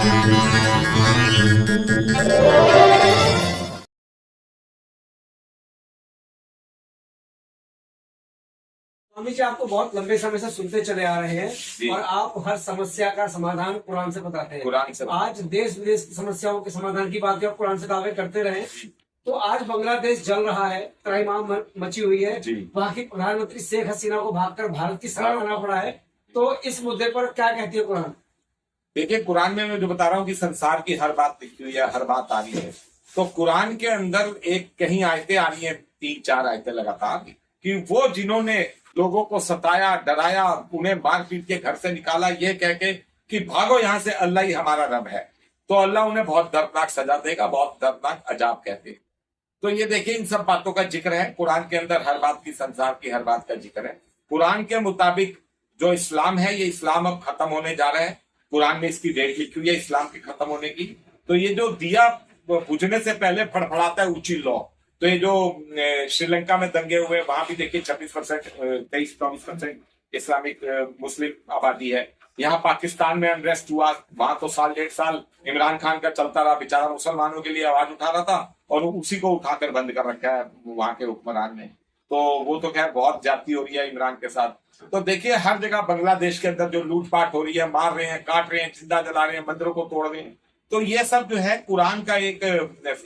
स्वामी जी, आपको बहुत लंबे समय से सुनते चले आ रहे हैं और आप हर समस्या का समाधान कुरान से बताते हैं। कुरान से आज देश विदेश की समस्याओं के समाधान की बात आप कुरान से दावे करते रहे, तो आज बांग्लादेश जल रहा है, त्राहिमाम मची हुई है, वहाँ की प्रधानमंत्री शेख हसीना को भागकर भारत की शरण आना पड़ा है, तो इस मुद्दे पर क्या कहती है कुरान? देखिए, कुरान में मैं जो बता रहा हूँ कि संसार की हर बात लिखी हुई है, हर बात आ रही है। तो कुरान के अंदर एक कहीं आयतें आ रही है, 3-4 आयतें लगातार, कि वो जिन्होंने लोगों को सताया, डराया, उन्हें मार पीट के घर से निकाला, ये कह के कि भागो यहाँ से, अल्लाह ही हमारा रब है, तो अल्लाह उन्हें बहुत दर्दनाक सजा देगा, बहुत दर्दनाक अजाब कहते। तो ये देखिए, इन सब बातों का जिक्र है कुरान के अंदर, हर बात की, संसार की हर बात का जिक्र है। कुरान के मुताबिक जो इस्लाम है, ये इस्लाम अब खत्म होने जा रहा है। कुरान में इसकी डेट लिखी हुई है इस्लाम के खत्म होने की। तो ये जो दिया बुझने से पहले फड़फड़ाता है ऊंची लौ, तो ये जो श्रीलंका में दंगे हुए, वहां भी देखिए 26%, 23-24% इस्लामिक मुस्लिम आबादी है। यहाँ पाकिस्तान में अनरेस्ट हुआ, वहां तो 1.5 साल इमरान खान का चलता रहा, बेचारा मुसलमानों के लिए आवाज उठा रहा था और उसी को उठाकर बंद कर रखा है वहां के हुक्मरान ने। तो वो तो खैर बहुत ज्यादती हो रही है इमरान के साथ। तो देखिए, हर जगह बांग्लादेश के अंदर जो लूटपाट हो रही है, मार रहे हैं, काट रहे हैं, जिंदा जला रहे हैं, मंदिरों को तोड़ रहे हैं, तो ये सब जो है कुरान का एक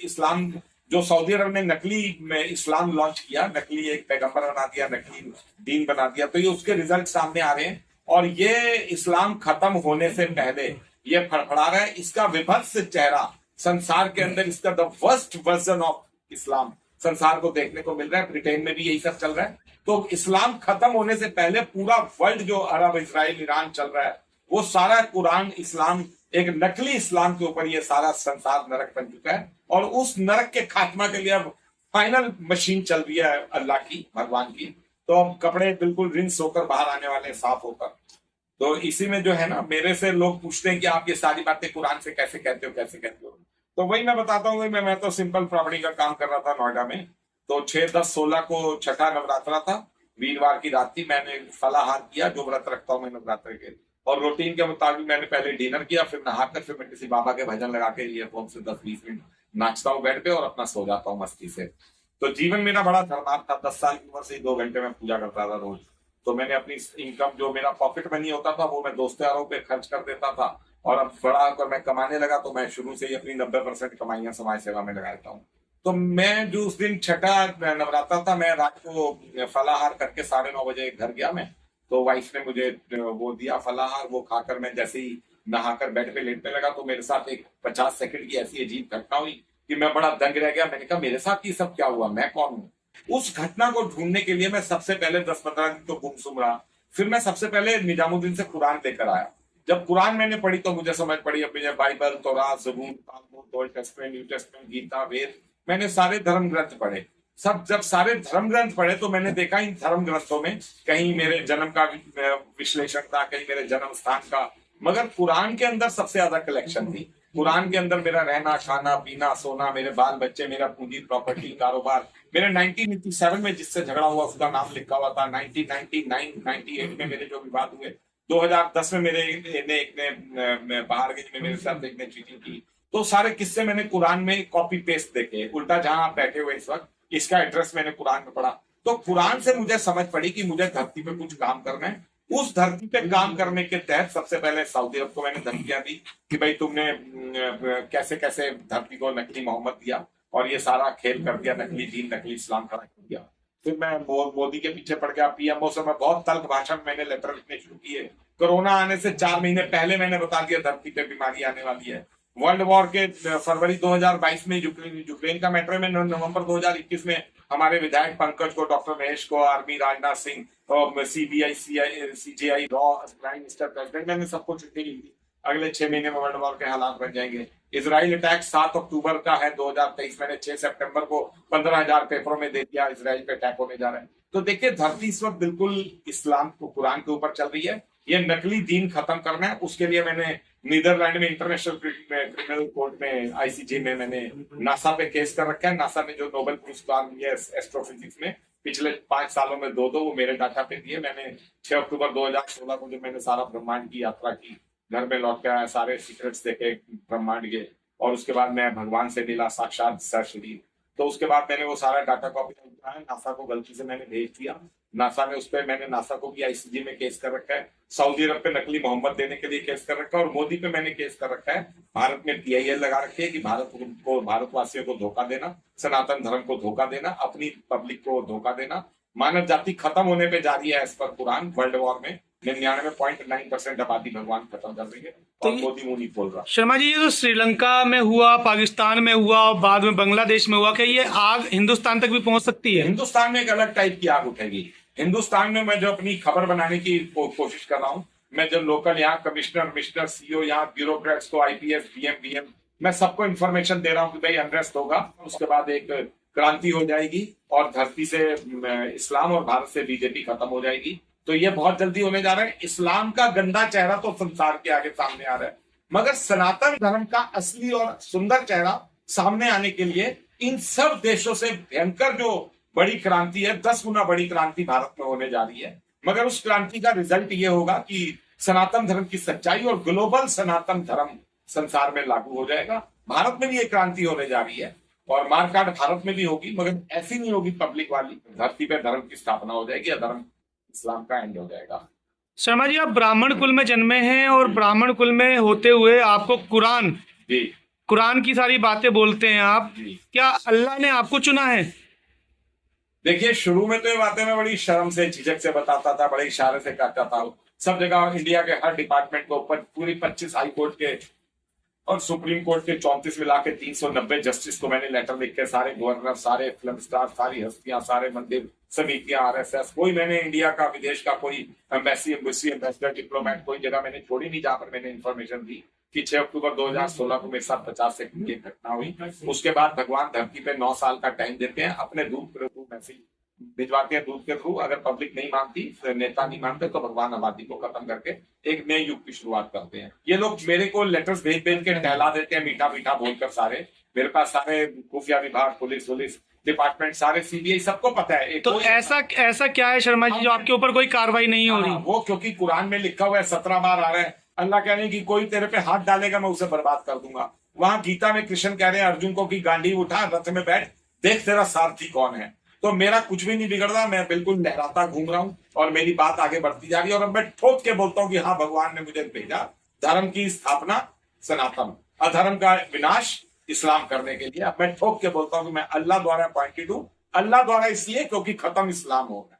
इस्लाम, जो सऊदी अरब ने नकली में इस्लाम लॉन्च किया, नकली एक पैगंबर बना दिया, नकली दीन बना दिया, तो ये उसके रिजल्ट सामने आ रहे हैं। और ये इस्लाम खत्म होने से पहले ये फड़फड़ा रहा है। इसका विभत्स चेहरा संसार के अंदर, इसका the worst version of Islam संसार को देखने को मिल रहा है। ब्रिटेन में भी यही सब चल रहा है। तो इस्लाम खत्म होने से पहले पूरा वर्ल्ड, जो अरब, इजराइल, ईरान चल रहा है, वो सारा कुरान इस्लाम, एक नकली इस्लाम के ऊपर ये सारा संसार नरक बन चुका है। और उस नरक के खात्मा के लिए अब फाइनल मशीन चल रही है अल्लाह की, भगवान की। तो अब कपड़े बिल्कुल रिंस होकर बाहर आने वाले हैं, साफ होकर। तो इसी में जो है ना, मेरे से लोग पूछते हैं कि आप ये सारी बातें कुरान से कैसे कहते हो, कैसे कहते हो? तो वही मैं बताता हूँ। मैं तो सिंपल प्रॉपर्टी का काम कर रहा था नोएडा में। तो 6, 10, 16 को छठा नवरात्रा था, वीरवार की रात थी। मैंने फलाहार किया, जो व्रत रखता हूँ मैं नवरात्र के, और रूटीन के मुताबिक मैंने पहले डिनर किया, फिर नहाकर फिर मैं किसी बाबा के भजन लगा के ईयरफोन से 10-20 मिनट नाचता हूँ बेड पे और अपना सो जाता हूँ मस्ती से। तो जीवन मेरा बड़ा धर्मार्थ था। 10 साल की उम्र से 2 घंटे में पूजा करता था रोज। तो मैंने अपनी इनकम, जो मेरा पॉकेट मनी होता था, वो मैं दोस्त यारों पे खर्च कर देता था। और अब बड़ा होकर मैं कमाने लगा, तो मैं शुरू से ही अपनी 90% कमाइयां समाज सेवा में लगा देता हूँ। तो मैं जो उस दिन छठा नवरात्रा था, मैं रात को फलाहार करके 9:30 बजे घर गया मैं। तो वाइफ ने मुझे वो दिया फलाहार, वो खाकर मैं जैसे ही नहाकर बेड पे लेटने लगा, तो मेरे साथ एक 50 सेकंड की ऐसी अजीब घटना हुई कि मैं बड़ा दंग रह गया। मैंने कहा, मेरे साथ ये सब क्या हुआ, मैं कौन हूँ? उस घटना को ढूंढने के लिए मैं सबसे पहले 10-15 दिन तो गुमसुम रहा। फिर मैं सबसे पहले निजामुद्दीन से कुरान लेकर आया। जब कुरान मैंने पढ़ी तो मुझे समझ पड़ी। अब मुझे बाइबल, तौरात, ज़बूर, Talmud, Old Testament, New Testament, Gita, Veda, मैंने सारे धर्म ग्रंथ पढ़े। जब सारे धर्म ग्रंथ पढ़े तो मैंने देखा इन धर्म ग्रंथों में कहीं मेरे जन्म का विश्लेषण था, कहीं मेरे जन्म स्थान का, मगर कुरान के अंदर सबसे ज्यादा कलेक्शन थी। कुरान के अंदर मेरा रहना, खाना, पीना, सोना, मेरे बाल बच्चे, मेरा पूंजी, प्रॉपर्टी, कारोबार, मेरे 1987 में जिससे झगड़ा हुआ उसका नाम लिखा हुआ था। 1999, 98 में मेरे जो विवाद हुए, 2010 में मेरे एक ने बाहर गए में मेरे साथ एक ने चीटिंग की। तो सारे किस्से मैंने कुरान में कॉपी पेस्ट देखे। उल्टा जहां आप बैठे हुए इस वक्त, इसका एड्रेस मैंने कुरान में पढ़ा। तो कुरान से मुझे समझ पड़ी कि मुझे धरती पे कुछ काम करना है। उस धरती पे काम करने के तहत सबसे पहले सऊदी अरब को मैंने धमकियां दी कि भाई तुमने कैसे कैसे धरती को नकली मोहम्मद दिया और ये सारा खेल कर दिया, नकली दीन, नकली इस्लाम खड़ा कर दिया। फिर मैं मोदी के पीछे पड़ गया। पीएमओ से मैं बहुत तल्ख भाषा में मैंने लेटर लिखने शुरू किए। कोरोना आने से 4 महीने पहले मैंने बता दिया धरती पे बीमारी आने वाली है। वर्ल्ड वॉर के फरवरी 2022 में यूक्रेन का मैटर में नवंबर 2021 में हमारे विधायक पंकज को, डॉक्टर महेश को, army, Rajnath Singh, CBI, CGI, raw, prime minister, president, मैंने सबको चिट्ठी लिखी थी। अगले 6 महीने में वर्ल्ड वॉर के हालात बन जाएंगे। इसराइल अटैक 7 अक्टूबर का है 2023। मैंने 6 सितंबर को 15,000 पेपरों में दे दिया इसराइल पे अटैक होने जा रहा है। तो देखिए, धरती इस वक्त बिल्कुल इस्लाम को, कुरान के ऊपर चल रही है। ये नकली दीन खत्म करना है। उसके लिए मैंने नीदरलैंड में इंटरनेशनल क्रिमिनल कोर्ट में, आईसीजे में, मैंने नासा पे केस कर रखा है। नासा ने जो नोबेल पुरस्कार दिया एस्ट्रोफिजिक्स में पिछले 5 सालों में 2 वो मेरे डाटा पे दिए। मैंने 6 अक्टूबर 2016 को जब मैंने सारा ब्रह्मांड की यात्रा की, घर में लौट के आया, सारे सीक्रेट्स देखे ब्रह्मांड के, और उसके बाद मैं भगवान से मिला साक्षात सरस्वती। तो उसके बाद मैंने वो सारा डाटा कॉपी उठाया, नासा को गलती से मैंने भेज दिया। नासा ने उस पर, मैंने नासा को भी आईसीजे में केस कर रखा है, सऊदी अरब पे नकली मोहम्मद देने के लिए केस कर रखा है, और मोदी पे मैंने केस कर रखा है। भारत में PIL लगा रखी है कि भारतवासियों को धोखा देना, सनातन धर्म को धोखा देना, अपनी पब्लिक को धोखा देना। मानव जाति खत्म होने पे जा रही है as per Quran. World war में 99.9% आबादी भगवान खत्म कर देंगे, और मोदी मुंह नहीं बोल रहा। शर्मा जी, ये जो श्रीलंका में हुआ, पाकिस्तान में हुआ और बाद में बांग्लादेश में हुआ, क्या ये आग हिंदुस्तान तक भी पहुंच सकती है? हिंदुस्तान में एक अलग टाइप की आग उठेगी। हिंदुस्तान में मैं जो अपनी खबर बनाने की कोशिश कर रहा हूँ, मैं जो लोकल यहाँ कमिश्नर CEO, यहाँ ब्यूरोक्रेट्स को, IPS BM मैं सबको इन्फॉर्मेशन दे रहा हूँ कि भाई अनरेस्ट होगा, उसके बाद एक क्रांति हो जाएगी और धरती से इस्लाम और भारत से बीजेपी खत्म हो जाएगी। तो ये बहुत जल्दी होने जा रहा है। इस्लाम का गंदा चेहरा तो संसार के आगे सामने आ रहा है, मगर सनातन धर्म का असली और सुंदर चेहरा सामने आने के लिए इन सब देशों से भयंकर जो बड़ी क्रांति है, 10 गुना बड़ी क्रांति भारत में होने जा रही है। मगर उस क्रांति का रिजल्ट ये होगा कि सनातन धर्म की सच्चाई और ग्लोबल सनातन धर्म संसार में लागू हो जाएगा। भारत में भी एक क्रांति होने जा रही है, और मारकाट भारत में भी होगी, मगर ऐसी नहीं होगी पब्लिक वाली। धरती पे धर्म की स्थापना हो जाएगी, अधर्म इस्लाम का एंड हो जाएगा। शर्मा जी, आप ब्राह्मण कुल में जन्मे हैं, और ब्राह्मण कुल में होते हुए आपको कुरान की सारी बातें बोलते हैं आप। क्या अल्लाह ने आपको चुना है? देखिए, शुरू में तो ये बातें मैं बड़ी शर्म से, झिझक से बताता था, बड़े इशारे से कहता था। सब जगह इंडिया के हर डिपार्टमेंट को, पूरी 25 हाई कोर्ट के और सुप्रीम कोर्ट के 34 मिला के 390 जस्टिस को मैंने लेटर लिख के, सारे गवर्नर, सारे फिल्म स्टार, सारी हस्तियां, सारे मंदिर समितियां, RSS, कोई मैंने इंडिया का, विदेश का कोई एम्बेसडर, डिप्लोमेट, कोई जगह मैंने छोड़ी नहीं जहां पर मैंने इन्फॉर्मेशन दी कि 6 अक्टूबर 2016 को मेरे साथ 50 सेकंड की घटना हुई। उसके बाद भगवान धरती पे 9 साल का टाइम देते हैं, अपने दूध के थ्रू मैसेज भिजवाते हैं, दूध के थ्रू। अगर पब्लिक नहीं मानती, नेता नहीं मानते, तो भगवान आबादी को खत्म करके एक नए युग की शुरुआत करते हैं। ये लोग मेरे को लेटर्स भेज के टहला देते हैं, मीठा मीठा बोलकर। सारे मेरे पास सारे खुफिया विभाग, पुलिस डिपार्टमेंट, सारे CBI, सबको पता है। तो ऐसा क्या है शर्मा जी जो आपके ऊपर कोई कार्रवाई नहीं हो रही? वो क्योंकि कुरान में लिखा हुआ है, 17 बार आ रहा है, अल्लाह कह रहे हैं कि कोई तेरे पे हाथ डालेगा मैं उसे बर्बाद कर दूंगा। वहां गीता में कृष्ण कह रहे हैं अर्जुन को कि गांडी उठा, रथ में बैठ, देख तेरा सारथी कौन है। तो मेरा कुछ भी नहीं बिगड़ रहा, मैं बिल्कुल लहराता घूम रहा हूँ, और मेरी बात आगे बढ़ती जा रही है। और अब मैं ठोक के बोलता हूँ कि हाँ, भगवान ने मुझे भेजा धर्म की स्थापना सनातन, अधर्म का विनाश इस्लाम करने के लिए। अब मैं ठोक के बोलता हूँ कि मैं अल्लाह द्वारा अपॉइंटेड हूँ। अल्लाह द्वारा इसलिए क्योंकि खत्म इस्लाम होगा।